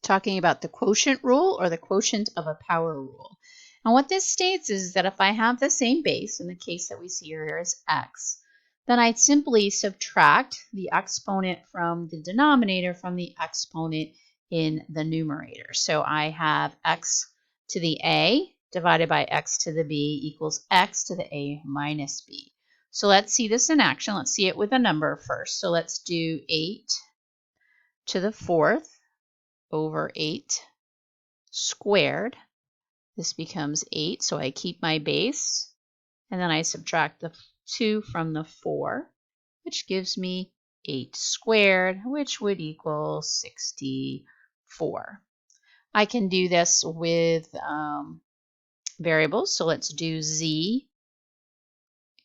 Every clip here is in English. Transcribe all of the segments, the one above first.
talking about the quotient rule or the quotient of a power rule. And what this states is that if I have the same base, in the case that we see here is x, then I simply subtract the exponent from the denominator from the exponent in the numerator. So I have x to the a divided by x to the b equals x to the a minus b. So let's see this in action. Let's see it with a number first. So let's do 8 to the 4th over 8 squared. This becomes 8, so I keep my base, and then I subtract the 2 from the 4, which gives me 8 squared, which would equal 64. I can do this with variables, so let's do z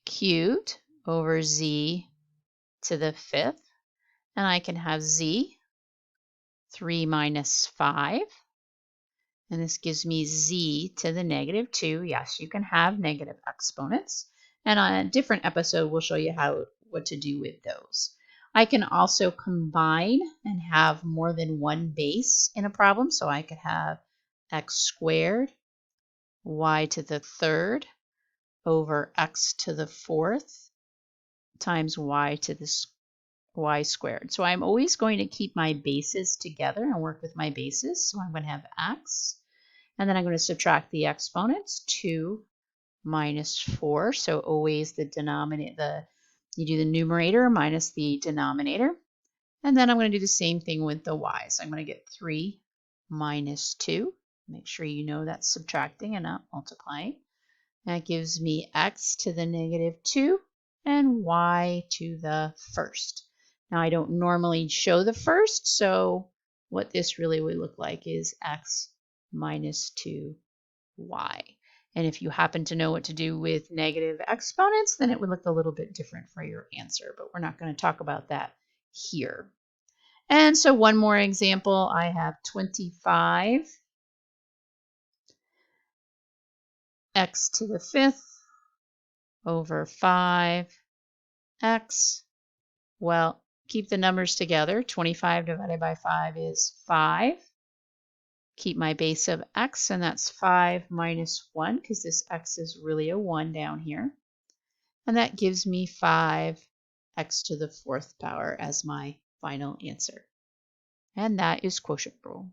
cubed over z to the 5th, and I can have z 3 minus 5. And this gives me z to the negative 2. Yes, you can have negative exponents. And on a different episode, we'll show you what to do with those. I can also combine and have more than one base in a problem. So I could have x squared, y to the 3rd, over x to the 4th, times y to the y squared. So I'm always going to keep my bases together and work with my bases. So I'm going to have x. And then I'm going to subtract the exponents, 2 minus 4. So always the denominator, you do the numerator minus the denominator. And then I'm going to do the same thing with the y. So I'm going to get 3 minus 2. Make sure you know that's subtracting and not multiplying. That gives me x to the negative 2 and y to the 1st. Now I don't normally show the 1st, so what this really would look like is x minus 2y. And if you happen to know what to do with negative exponents, then it would look a little bit different for your answer, but we're not going to talk about that here. And so one more example, I have 25 x to the 5th over 5x. Well, keep the numbers together. 25 divided by 5 is 5. Keep my base of x, and that's 5 minus 1, because this x is really a 1 down here. And that gives me 5x to the 4th power as my final answer. And that is quotient rule.